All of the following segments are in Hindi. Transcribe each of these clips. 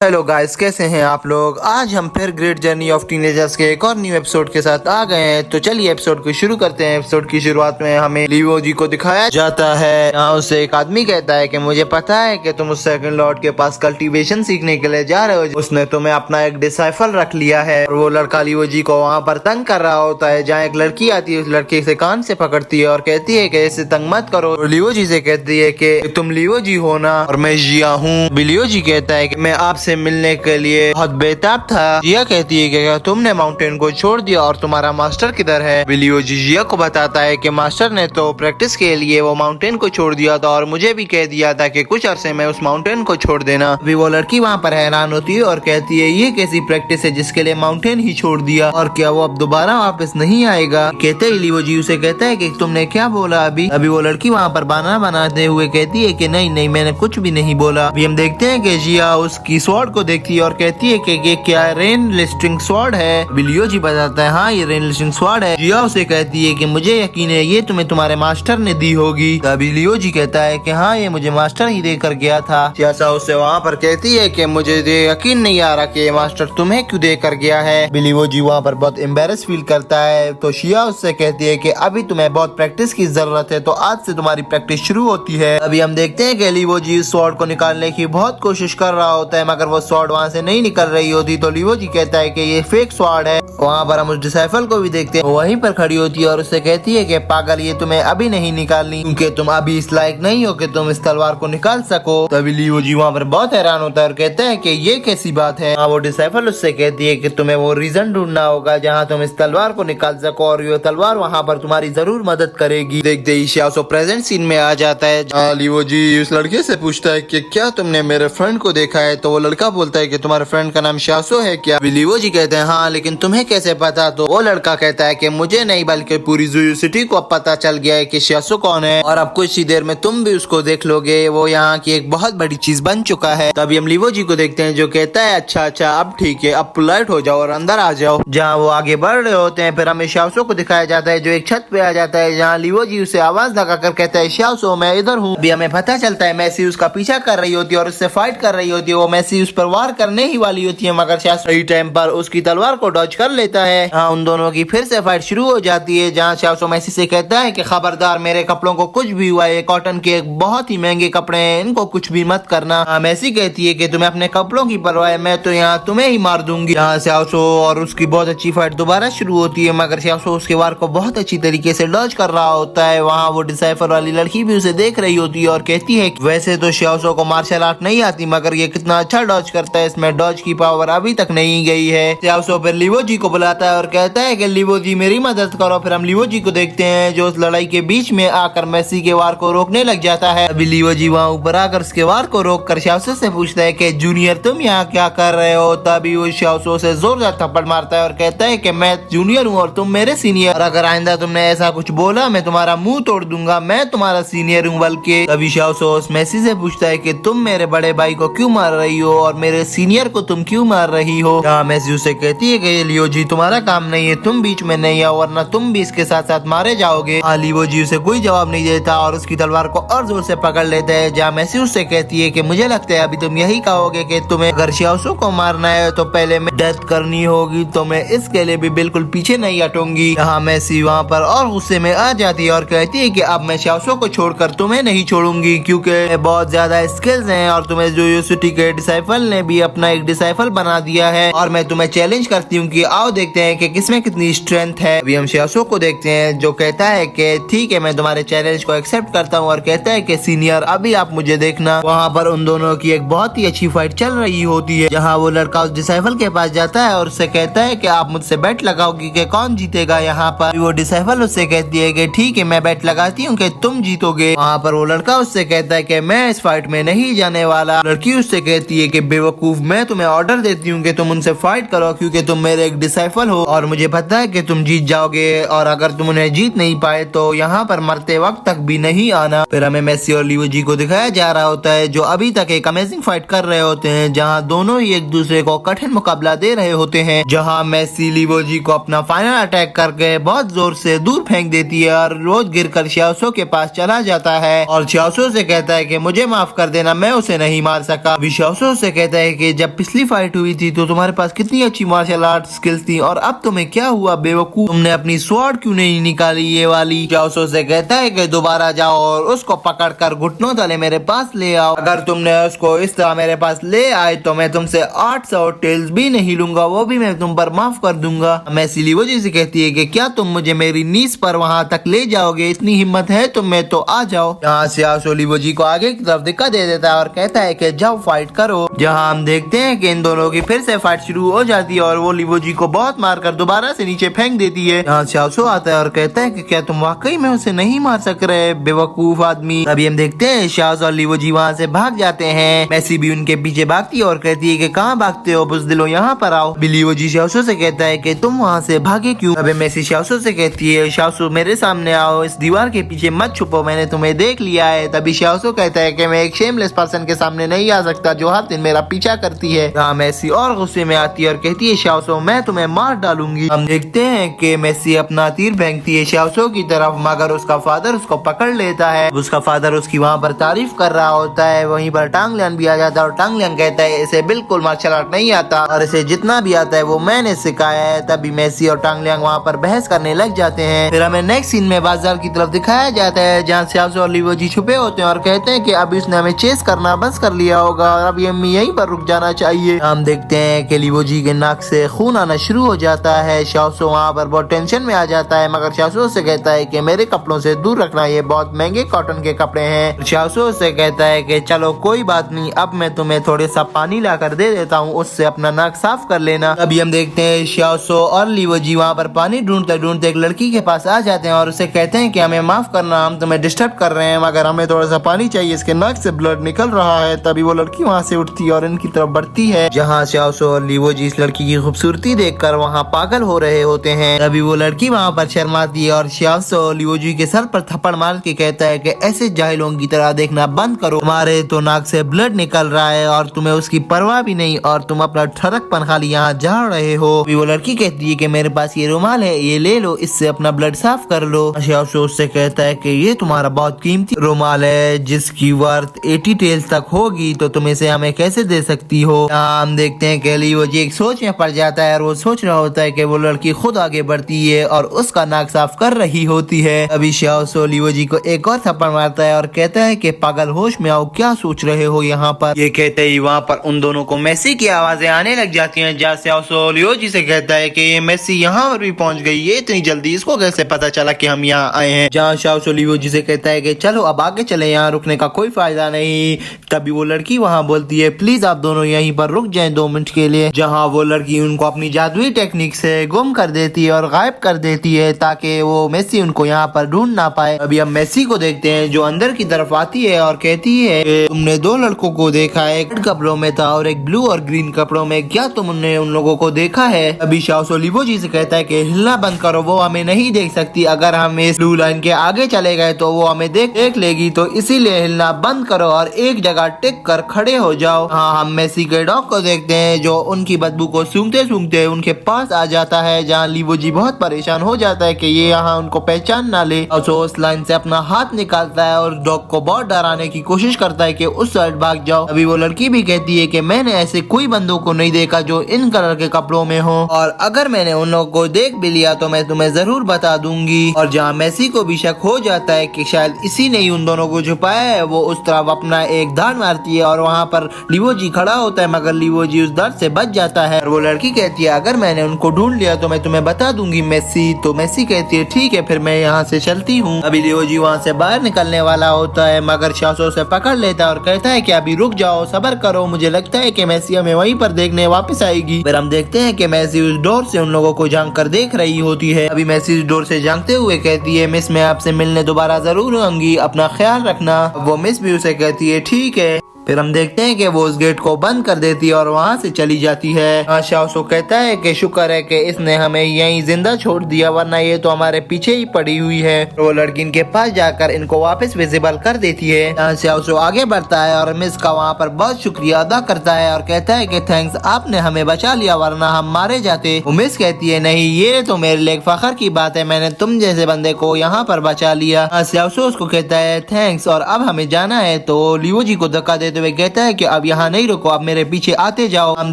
हेलो गाइस, कैसे हैं आप लोग। आज हम फिर ग्रेट जर्नी ऑफ टीनेजर्स के एक और न्यू एपिसोड के साथ आ गए हैं। तो चलिए एपिसोड को शुरू करते हैं। एपिसोड की शुरुआत में हमें लियो जी को दिखाया जाता है। यहाँ उससे एक आदमी कहता है कि मुझे पता है कि तुम उस सेकंड लॉर्ड के पास कल्टीवेशन सीखने के लिए जा रहे हो। उसने तुम्हें अपना एक डिसाइफल रख लिया है। और वो लड़का लियो जी को वहाँ पर तंग कर रहा होता है। जहाँ एक लड़की आती है, उस लड़के से कान से पकड़ती है और कहती है कि इसे तंग मत करो। और लियो जी से कहती है कि तुम लियो जी हो ना, और मैं जिया हूँ। लियो जी कहता है कि मैं आपसे मिलने के लिए बहुत बेताब था। जिया कहती है कि क्या तुमने माउंटेन को छोड़ दिया और तुम्हारा मास्टर किधर है। लियो जी जिया को बताता है कि मास्टर ने तो प्रैक्टिस के लिए वो माउंटेन को छोड़ दिया था और मुझे भी कह दिया था कि कुछ अरसे में उस माउंटेन को छोड़ देना। अभी वो लड़की वहाँ पर हैरान होती है और कहती है ये कैसी प्रैक्टिस है जिसके लिए माउंटेन ही छोड़ दिया, और क्या वो अब दोबारा वापस नहीं आएगा। कहते ही लियो जी उसे कहता है कि तुमने क्या बोला। अभी वो लड़की वहाँ पर बहाना बनाते हुए कहती है कि नहीं नहीं, मैंने कुछ भी नहीं बोला। अभी हम देखते हैं कि जिया उसकी स्वॉर्ड को देखती है और कहती है कि ये क्या रेन लिस्टिंग स्वॉर्ड है। लियो जी बताता है हाँ ये रेन लिस्टिंग स्वॉर्ड है। जिया उसे कहती है कि मुझे यकीन है ये तुम्हें तुम्हारे मास्टर ने दी होगी। तभी लियो जी कहता है कि हाँ ये मुझे मास्टर ही देकर गया था। जैसा उससे वहाँ पर कहती है कि मुझे यकीन नहीं आ रहा कि ये मास्टर तुम्हें क्यों देकर गया है। लियो जी वहाँ पर बहुत एम्बेरस फील करता है। तो शिया उससे कहती है कि अभी तुम्हें बहुत प्रैक्टिस की जरूरत है, तो आज से तुम्हारी प्रैक्टिस शुरू होती है। अभी हम देखते हैं कि लियो जी उस स्वॉर्ड को निकालने की बहुत कोशिश कर रहा होता है, मगर वो स्वॉर्ड वहाँ से नहीं निकल रही होती। तो लियो जी कहता है कि ये फेक स्वॉर्ड है। वहाँ पर हम उस डिसाइफल को भी देखते हैं, वहीं पर खड़ी होती है और उससे कहती है कि पागल, ये तुम्हें अभी नहीं निकालनी क्योंकि तुम अभी इस लायक नहीं हो कि तुम इस तलवार को निकाल सको। तभी लियो जी वहाँ पर बहुत हैरान होता है और कहता है कि ये कैसी बात है। वो डिसाइफल उससे कहती है कि तुम्हें वो रीजन ढूंढना होगा जहाँ तुम इस तलवार को निकाल सको, और ये तलवार वहाँ पर तुम्हारी जरूर मदद करेगी। देखते ही शियासो प्रेजेंट सीन में आ जाता है। लियो जी उस लड़के से पूछता है कि क्या तुमने मेरे फ्रेंड को देखा है। तो वो लड़का बोलता है कि तुम्हारे फ्रेंड का नाम शियासो है क्या। लियो जी कहते हैं हाँ, लेकिन तुम्हें कैसे पता। तो वो लड़का कहता है कि मुझे नहीं बल्कि पूरी जुयू सिटी को अब पता चल गया है कि शियासो कौन है, और अब कुछ ही देर में तुम भी उसको देख लोगे। वो यहाँ की एक बहुत बड़ी चीज बन चुका है। तभी हम लियो जी को देखते हैं जो कहता है अच्छा अब ठीक है, अब पोलाइट हो जाओ और अंदर आ जाओ। जहाँ वो आगे बढ़ रहे होते हैं फिर हमें शियासो को दिखाया जाता है जो एक छत पे आ जाता है, जहाँ लियो जी उसे आवाज लगाकर कहता है शियासो मैं इधर हूँ। अभी हमें पता चलता है मैसी उसका पीछा कर रही होती है और उससे फाइट कर रही होती है। वो मैसी उस पर वार करने ही वाली होती है, मगर शियासो सही टाइम पर उसकी तलवार को डॉज कर लेता है। हाँ, उन दोनों की फिर से फाइट शुरू हो जाती है, जहाँ शियासो मैसी से कहता है कि खबरदार, मेरे कपड़ों को कुछ भी हुआ, ये कॉटन के एक बहुत ही महंगे कपड़े हैं, इनको कुछ भी मत करना। हाँ, मैसी कहती है कि तुम्हें अपने कपड़ों की परवाह है, मैं तो यहाँ तुम्हें ही मार दूंगी। यहाँ शियासो और उसकी बहुत अच्छी फाइट दोबारा शुरू होती है, मगर शियासो उसके वार को बहुत अच्छी तरीके से डॉज कर रहा होता है। वहाँ वो डिसाइफर वाली लड़की भी उसे देख रही होती है और कहती है वैसे तो शियासो को मार्शल आर्ट नहीं आती, मगर ये कितना अच्छा डॉज करता है, इसमें डॉज की पावर अभी तक नहीं गई है। शियासो फिर लियो जी को बुलाता है और कहता है कि लियो जी मेरी मदद करो। फिर हम लियो जी को देखते हैं जो उस लड़ाई के बीच में आकर मैसी के वार को रोकने लग जाता है। अभी लियो जी वहाँ ऊपर आकर उसके वार को रोक कर शियासो से पूछता है कि जूनियर तुम यहाँ क्या कर रहे हो। तभी वो शियासो से जोरदार थप्पड़ मारता है और कहता है कि मैं जूनियर हूँ और तुम मेरे सीनियर, और अगर आइंदा तुमने ऐसा कुछ बोला मैं तुम्हारा मुंह तोड़ दूंगा, मैं तुम्हारा सीनियर हूँ बल्कि। तभी शियासो उस मैसी से पूछता है कि तुम मेरे बड़े भाई को क्यों मार रही हो और मेरे सीनियर को तुम क्यों मार रही हो। मैसी उसे कहती है कि लियो जी तुम्हारा काम नहीं है, तुम बीच में नहीं आओ वरना तुम भी इसके साथ साथ मारे जाओगे। लियो जी उसे कोई जवाब नहीं देता और उसकी तलवार को और जोर से पकड़ लेता है। जहाँ मैसी उससे कहती है कि मुझे लगता है अभी तुम यही कहोगे कि तुम्हें अगर शियासो को मारना है तो पहले मैं डेथ करनी होगी, तो मैं इसके लिए भी बिल्कुल पीछे नहीं हटूंगी। यहाँ मैसी वहाँ पर और गुस्से में आ जाती है और कहती है कि अब मैं शियासो को छोड़कर तुम्हें नहीं छोड़ूंगी क्योंकि बहुत ज्यादा स्किल्स हैं और तुम्हें जुयू सिटी के डिसाइफल ने भी अपना एक डिसाइफल बना दिया है, और मैं तुम्हें चैलेंज करती हूँ कि आओ देखते हैं कि किसमें कितनी स्ट्रेंथ है। अभी हम शियासो को देखते हैं जो कहता है कि ठीक है, मैं तुम्हारे चैलेंज को एक्सेप्ट करता हूँ, और कहता है कि सीनियर अभी आप मुझे देखना। वहाँ पर उन दोनों की एक बहुत ही अच्छी फाइट चल रही होती है, जहाँ वो लड़का उस डिसाइफल के पास जाता है और उससे कहता है कि आप मुझसे बेट लगाओगी कि कौन जीतेगा। यहाँ पर वो डिसाइफल उससे कहती है कि ठीक है, मैं बेट लगाती हूँ कि तुम जीतोगे। वहाँ पर वो लड़का उससे कहता है कि मैं इस फाइट में नहीं जाने वाला। लड़की उससे कहती है कि बेवकूफ, मैं तुम्हें ऑर्डर देती हूँ कि तुम उनसे फाइट करो क्योंकि तुम मेरे एक सफल हो और मुझे पता है कि तुम जीत जाओगे और अगर तुम उन्हें जीत नहीं पाए तो यहाँ पर मरते वक्त तक भी नहीं आना। फिर हमें मेसी और लियो जी को दिखाया जा रहा होता है जो अभी तक एक अमेजिंग फाइट कर रहे होते हैं, जहाँ दोनों ही एक दूसरे को कठिन मुकाबला दे रहे होते हैं, जहाँ मेसी लियो जी को अपना फाइनल अटैक करके बहुत जोर से दूर फेंक देती है और रोज गिरकर श्याओसो के पास चला जाता है और श्याओसो से कहता है कि मुझे माफ कर देना, मैं उसे नहीं मार सका। अभी श्याओसो से कहता है कि जब पिछली फाइट हुई थी तो तुम्हारे पास कितनी अच्छी मार्शल आर्ट स्किल्स थी और अब तुम्हें क्या हुआ बेवकूफ, तुमने अपनी स्वॉर्ड क्यों नहीं निकाली ये वाली। श्याओसो से कहता है कि दोबारा जाओ और उसको पकड़कर घुटनों तले मेरे पास ले आओ, अगर तुमने उसको इस तरह मेरे पास ले आए तो मैं तुमसे 800 टेल्स भी नहीं लूंगा, वो भी मैं तुम पर माफ कर दूंगा। मेसी लियो जी से कहती है कि क्या तुम मुझे मेरी नीज पर वहां तक ले जाओगे, इतनी हिम्मत है तुम्हें तो आ जाओ। यहाँ श्याओसो लियो जी को आगे की तरफ दिक्कत दे देता है और कहता है कि जाओ फाइट करो, जहाँ हम देखते हैं कि इन दोनों की फिर से फाइट शुरू हो जाती है और वो लियो जी को बहुत मारकर दोबारा से नीचे फेंक देती है। यहाँ श्याओसो आता है और कहता है कि क्या तुम वाकई में उसे नहीं मार सक रहे बेवकूफ आदमी। अभी हम देखते हैं श्याओसो और लियो जी वहाँ से भाग जाते हैं। मेसी भी उनके पीछे भागती है और कहती है कि कहाँ भागते हो बुज़दिलो, यहाँ पर आओ। लियो जी श्याओसो से कहता है कि तुम वहाँ से भागे क्यों। अबे मेसी श्याओसो से कहती है श्याओसो मेरे सामने आओ, इस दीवार के पीछे मत छुपो, मैंने तुम्हें देख लिया है। तभी श्याओसो कहता है कि मैं एक शेमलेस पर्सन के सामने नहीं आ सकता जो हर दिन मेरा पीछा करती है। यहाँ मेसी और गुस्से में आती है और कहती है श्याओसो मैं तुम्हें मार डालूंगी। हम देखते हैं कि मेसी अपना तीर फेंकती है श्याओसो की तरफ, मगर उसका फादर उसको पकड़ लेता है। उसका फादर उसकी वहाँ पर तारीफ कर रहा होता है। वहीं पर टांग लियान भी आ जाता है और टांग लियान कहता है इसे बिल्कुल मार्शल आर्ट नहीं आता और इसे जितना भी आता है वो मैंने सिखाया है। तभी मेसी और टांग लियान वहाँ पर बहस करने लग जाते हैं। फिर हमें नेक्स्ट सीन में बाजार की तरफ दिखाया जाता है जहाँ श्याओसो और लियो जी छुपे होते हैं और कहते हैं कि अभी उसने हमें चेस करना बंद कर लिया होगा और अभी हमें यहीं पर रुक जाना चाहिए। हम देखते हैं कि लियो जी के नाक से खून आना शुरू हो जाता है। श्याओसो वहाँ पर बहुत टेंशन में आ जाता है, मगर श्याओसो से कहता है कि मेरे कपड़ों से दूर रखना, ये बहुत महंगे कॉटन के कपड़े हैं। श्याओसो से कहता है कि चलो कोई बात नहीं, अब मैं तुम्हें थोड़े सा पानी ला कर दे देता हूँ, उससे अपना नाक साफ कर लेना। अभी हम देखते हैं श्याओसो और लियो जी वहाँ पर पानी ढूंढते ढूंढते एक लड़की के पास आ जाते हैं और उसे कहते हैं कि हमें माफ करना, हम तुम्हें डिस्टर्ब कर रहे हैं, मगर हमें थोड़ा सा पानी चाहिए, इसके नाक से ब्लड निकल रहा है। तभी वो लड़की वहाँ से उठती है और इनकी तरफ बढ़ती है, जहाँ श्याओसो और लियो जी इस लड़की की खूबसूरती देखकर वहाँ पागल हो रहे होते हैं। तभी वो लड़की वहाँ पर शर्माती है और श्याओसो लियो जी के सर पर थप्पड़ मार के कहता है कि ऐसे जाहिलों की तरह देखना बंद करो, तुम्हारे तो नाक से ब्लड निकल रहा है और तुम्हें उसकी परवाह भी नहीं और तुम अपना ठरकपन खाली यहाँ जा रहे हो। वो लड़की कहती है कि मेरे पास ये रुमाल है, ये ले लो, इससे अपना ब्लड साफ कर लो। श्याओसो उससे कहता है कि ये तुम्हारा बहुत कीमती रुमाल है जिसकी वर्थ 80 टेल्स तक होगी, तो तुम इसे हमें कैसे दे सकती हो। हम देखते हैं कि लियो जी एक सोच में पड़ जाता है और वो सोच रहा होता है कि वो लड़की खुद आगे बढ़ती है और उसका नाक साफ कर रही होती है। अभी श्याओसो लियो जी को एक और थप्पड़ मारता है और कहता है कि पागल होश में आओ, क्या सोच रहे हो यहाँ पर। ये कहते ही वहाँ पर उन दोनों को मेसी की आवाजें आने लग जाती हैं, जहाँ श्याओसो लियो जी से कहता है कि ये मेसी यहाँ पर भी पहुँच गई, ये इतनी जल्दी इसको कैसे पता चला कि हम यहाँ आए हैं। जहाँ श्याओसो लियो जी से कहता है कि चलो अब आगे चले, यहाँ रुकने का कोई फायदा नहीं। तभी वो लड़की वहाँ बोलती है प्लीज आप दोनों यहीं पर रुक जाएं 2 मिनट के लिए, जहाँ वो लड़की उनको अपनी जादुई टेक्निक से गुम कर देती है और गायब कर देती है ताकि वो मेसी उनको यहाँ पर ढूंढ ना पाए। अभी हम मेसी को देखते हैं जो अंदर की तरफ आती है और कहती है तुमने 2 लड़कों को देखा है, एक कपड़ों में था और एक ब्लू और ग्रीन कपड़ों में, क्या तुमने उन लोगों को देखा है। अभी श्याओसो लियो जी से कहता है कि हिलना बंद करो, वो हमें नहीं देख सकती, अगर हम इस ब्लू लाइन के आगे चले गए तो वो हमें देख लेगी, तो इसीलिए हिलना बंद करो और एक जगह टिक कर खड़े हो जाओ। हाँ, हम मेसी के डॉग को देखते हैं जो उनकी बदबू को सूंघते सूंघते उनके पास आ जाता है, जहाँ लियो जी बहुत परेशान हो जाता है कि ये यहाँ उनको पहचान ना ले। और उस लाइन से अपना हाथ निकालता है और डॉग को बहुत डराने की कोशिश करता है कि उस साइड भाग जाओ। अभी वो लड़की भी कहती है कि मैंने ऐसे कोई बंदों को नहीं देखा जो इन कलर के कपड़ों में हो, और अगर मैंने उन लोगों को देख भी लिया तो मैं तुम्हें जरूर बता दूंगी। और जहाँ मेसी को भी शक हो जाता है कि शायद इसी ने ही उन दोनों को छुपाया है, वो उस तरफ अपना एक धार मारती है और वहाँ पर लियो जी खड़ा होता है, मगर लियो जी उस दर्द से बच जाता है। और वो लड़की कहती है अगर मैंने उनको ढूंढ लिया तो मैं तुम्हें बता दूंगी मेसी। तो मेसी कहती है ठीक है, फिर मैं यहाँ से चलती हूँ। अभी लियो जी वहाँ से बाहर निकलने वाला होता है, मगर श्याओसो से पकड़ लेता है और कहता है कि अभी रुक जाओ, सब्र करो, मुझे लगता है कि मेसी हमें वहीं पर देखने वापस आएगी। फिर हम देखते हैं कि मेसी उस डोर से उन लोगों को झांक कर देख रही होती है। अभी मेसी उस डोर से झांकते हुए कहती है मिस मैं आपसे मिलने दोबारा जरूर आऊंगी, अपना ख्याल रखना। वो मिस भी उसे कहती है ठीक है। फिर हम देखते हैं कि वो उस गेट को बंद कर देती है और वहाँ से चली जाती है। शाओसो कहता है कि शुक्र है कि इसने हमें यहीं जिंदा छोड़ दिया, वरना ये तो हमारे पीछे ही पड़ी हुई है। वो लड़की इनके पास जाकर इनको वापस विजिबल कर देती है। शाओसो आगे बढ़ता है और मिस का वहाँ पर बहुत शुक्रिया अदा करता है और कहता है कि थैंक्स, आपने हमें बचा लिया, वरना हम मारे जाते। वो मिस कहती है नहीं, ये तो मेरे लिए फख्र की बात है, मैंने तुम जैसे बंदे को यहाँ पर बचा लिया। शाओसो उसको कहता है थैंक्स और अब हमें जाना है। तो लिवो जी को धक्का देते हुए कहता है कि अब यहाँ नहीं रुको, अब मेरे पीछे आते जाओ। हम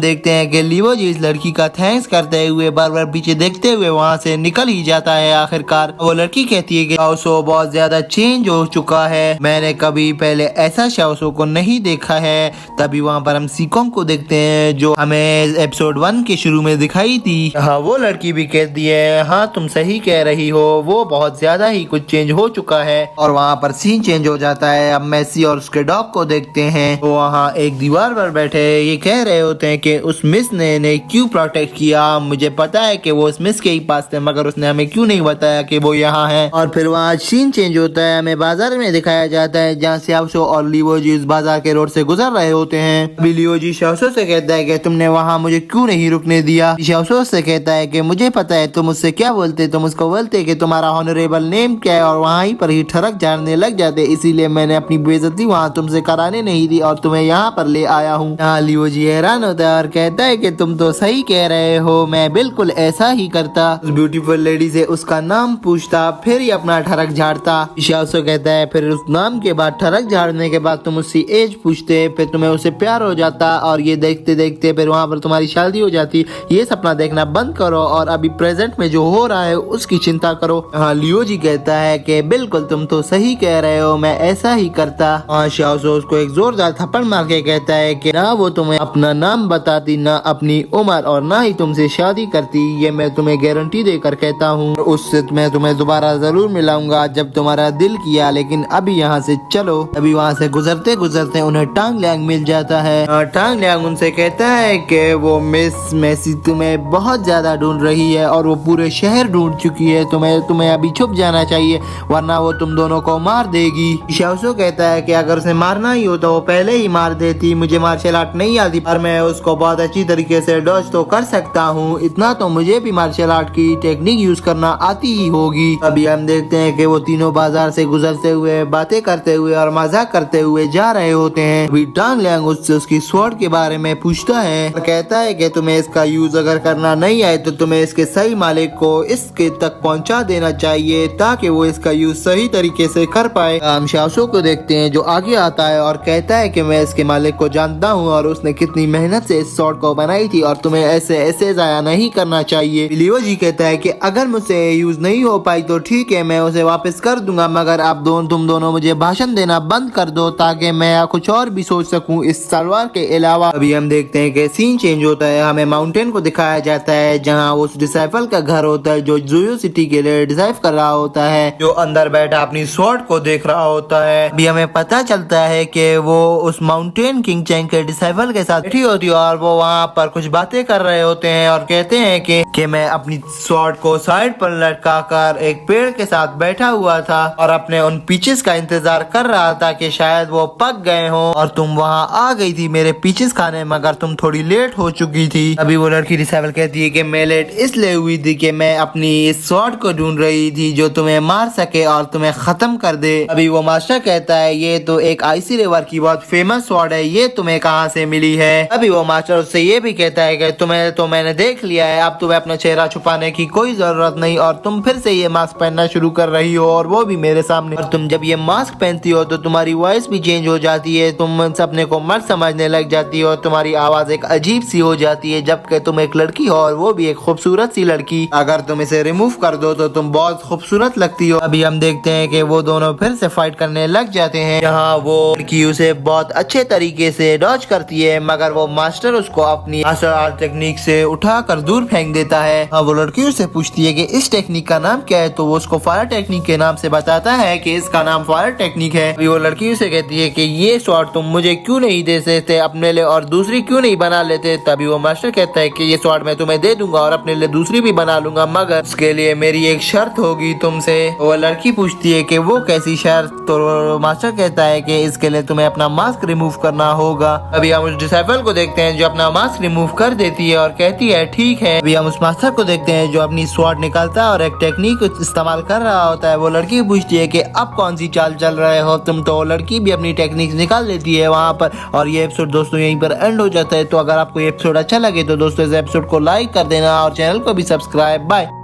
देखते हैं कि लिवो जी इस लड़की का थैंक्स करते हुए बार बार पीछे देखते हुए वहाँ से निकल ही जाता है। आखिरकार वो लड़की कहती है कि शाओसो बहुत ज्यादा चेंज हो चुका है, मैंने कभी पहले ऐसा शाओसो को नहीं देखा है। तभी वहाँ पर हम सीकोंग को देखते हैं जो हमें एपिसोड 1 के शुरू में दिखाई थी। हाँ, वो लड़की भी कहती है हाँ तुम सही कह रही हो, वो बहुत ज्यादा ही कुछ चेंज हो चुका है। और वहाँ पर सीन चेंज हो जाता है। अब मेसी और उसके डॉग को देखते हैं। वो वहाँ एक दीवार पर बैठे ये कह रहे होते हैं कि उस मिस ने इन्हें क्यों प्रोटेक्ट किया। मुझे पता है कि वो उस मिस के ही पास थे, मगर उसने हमें क्यों नहीं बताया कि वो यहाँ है। और फिर वहाँ सीन चेंज होता है, हमें बाजार में दिखाया जाता है जहाँ शाओसो और लिवो जी उस बाजार के रोड से गुजर रहे होते हैं। अभी लिवो जी शाओसो से कहता है कि तुमने वहाँ मुझे क्यों नहीं रुकने दिया। शाओसो से कहता है कि मुझे पता है तुम मुझसे क्या बोलते, तुम उसको बोलते कि तुम्हारा ऑनरेबल नेम क्या है और वहाँ ही पर ही ठरक झाड़ने लग जाते, इसीलिए मैंने अपनी बेइज्जती वहाँ तुमसे कराने नहीं दी और तुम्हें यहाँ पर ले आया हूँ। हाँ, लिवो जी हैरान होता है और कहता है कि तुम तो सही कह रहे हो, मैं बिल्कुल ऐसा ही करता। उस ब्यूटीफुल लेडी से उसका नाम पूछता, फिर ही अपना ठरक झाड़ता। शाओसो कहता है फिर उस नाम के बाद ठरक झाड़ने के बाद तुम उसकी एज पूछते, फिर तुम्हें उससे प्यार हो जाता और ये देखते देखते फिर वहाँ पर तुम्हारी शादी हो जाती। ये सपना देखना बंद करो और अभी प्रेजेंट में जो हो रहा है उसकी चिंता करो। हाँ, लियो जी कहता है कि बिल्कुल तुम तो सही कह रहे हो, मैं ऐसा ही करता। हाँ, शाओसो उसको एक जोरदार थप्पड़ मार के कहता है कि ना वो तुम्हें अपना नाम बताती, ना अपनी उम्र और ना ही तुमसे शादी करती, ये मैं तुम्हें गारंटी देकर कहता हूँ। उससे मैं तुम्हें दोबारा जरूर मिलाऊंगा जब तुम्हारा दिल किया, लेकिन अभी यहाँ से चलो। अभी वहाँ से गुजरते गुजरते उन्हें टांग लियांग मिल जाता है। टांग लियांग उनसे कहता है कि वो मिस मेसी तुम्हें बहुत ज्यादा ढूंढ रही है और वो पूरे शहर ढूंढ चुकी है, तुम्हें अभी छुप जाना चाहिए वरना वो तुम दोनों को मार देगी। शाओसो कहता है कि अगर उसे मारना ही हो तो वो पहले ही मार देती, मुझे मार्शल आर्ट नहीं आती पर मैं उसको बहुत अच्छी तरीके से डॉज तो कर सकता हूँ, इतना तो मुझे भी मार्शल आर्ट की टेक्निक यूज करना आती ही होगी। अभी हम देखते हैं कि वो तीनों बाजार से गुजरते हुए बातें करते हुए और मजाक करते हुए जा रहे होते हैं। अभी टांग लियांग उससे उसकी स्वॉर्ड के बारे में पूछता है और कहता है कि तुम्हें इसका यूज अगर करना नहीं आए तो तुम्हें इसके सही मालिक को इसके तक पहुंचा देना चाहिए ताकि वो इसका यूज सही तरीके से कर पाए। हम शाओसो को देखते हैं जो आगे आता है और कहता है कि मैं इसके मालिक को जानता हूँ और उसने कितनी मेहनत से इस स्वॉर्ड को बनाई थी और तुम्हें ऐसे ऐसे जाया नहीं करना चाहिए। लियो जी कहता है कि अगर मुझसे यूज नहीं हो पाई तो ठीक है, मैं उसे वापस कर दूंगा, मगर आप तुम दोनों मुझे भाषण देना बंद कर दो ताकि मैं कुछ और भी सोच सकूं इस तलवार के अलावा। अभी हम देखते हैं कि सीन चेंज होता है, हमें माउंटेन को दिखाया जाता है जहाँ उस डिसाइपल का घर होता है जो जुयो सिटी के लिए डिसाइव कर रहा होता है, जो अंदर बैठा अपनी स्वॉर्ड को देख रहा होता है। अभी हमें पता चलता है कि वो उस माउंटेन किंग चैंग के डिसाइपल के साथ बैठी होती है और वो वहाँ पर कुछ बातें कर रहे होते हैं और कहते हैं कि मैं अपनी स्वॉर्ड को साइड पर लटका कर एक पेड़ के साथ बैठा हुआ था और अपने उन पीचेस का इंतजार कर रहा था कि शायद वो पक गए हों और तुम वहाँ आ गई थी मेरे पीचेस खाने, मगर तुम थोड़ी लेट हो चुकी थी। अभी वो लड़की डिसाइपल कहती है कि मैं लेट इसलिए हुई थी कि मैं अपनी इस स्वॉर्ड को ढूंढ रही थी जो तुम्हें मार सके और तुम्हें खत्म कर दे। अभी वो मास्टर कहता है ये तो एक आइसी रिवर की बहुत फेमस स्वॉर्ड है, ये तुम्हें कहाँ से मिली है। अभी वो मास्टर उससे ये भी कहता है कि तुम्हें तो मैंने देख लिया है, अब तुम्हें अपना चेहरा छुपाने की कोई जरूरत नहीं और तुम फिर से ये मास्क पहनना शुरू कर रही हो और वो भी मेरे सामने। और तुम जब ये मास्क पहनती हो तो तुम्हारी वॉइस भी चेंज हो जाती है, तुम अपने को मर्द समझने लग जाती हो, तुम्हारी आवाज एक अजीब सी हो जाती है जबकि तुम एक लड़की हो और वो भी एक खूबसूरत सी लड़की। अगर तुम इसे रिमूव कर दो तो तुम बहुत खूबसूरत लगती हो। अभी हम देखते हैं कि वो दोनों फिर से फाइट करने लग जाते हैं, जहाँ वो लड़की उसे बहुत अच्छे तरीके से डॉज करती है मगर वो मास्टर उसको अपनी मार्शल आर्ट टेक्निक से उठाकर दूर फेंक देता है। वो लड़की उससे पूछती है कि इस टेक्निक का नाम क्या है, तो वो उसको फायर टेक्निक के नाम से बताता है कि इसका नाम फायर टेक्निक है। अभी वो लड़की उसे कहती है कि ये स्वॉर्ड तुम मुझे क्यों नहीं दे सकते अपने लिए और दूसरी क्यों नहीं बना लेते। तभी वो मास्टर कहता है कि ये स्वॉर्ड मैं तुम्हें दे दूंगा और अपने लिए दूसरी भी बना लूंगा, मगर उसके लिए मेरी एक शर्त होगी तुमसे। वो लड़की पूछती है कि वो कैसी शर्त, तो मास्टर कहता है कि इसके लिए तुम्हें अपना मास्क रिमूव करना होगा। अभी हम उस डिसाइपल को देखते हैं जो अपना मास्क रिमूव कर देती है और कहती है ठीक है। अभी हम उस मास्टर को देखते हैं जो अपनी स्वॉर्ड निकालता है और एक टेक्निक इस्तेमाल कर रहा होता है। वो लड़की पूछती है कि अब कौन सी चाल चल रहे हो तुम, तो लड़की भी अपनी टेक्निक निकाल लेती है वहाँ पर। और ये एपिसोड दोस्तों यहीं पर एंड हो जाता है। तो अगर आपको ये एपिसोड अच्छा लगे तो दोस्तों इस एपिसोड को लाइक कर देना और चैनल को भी सब्सक्राइब। बाय।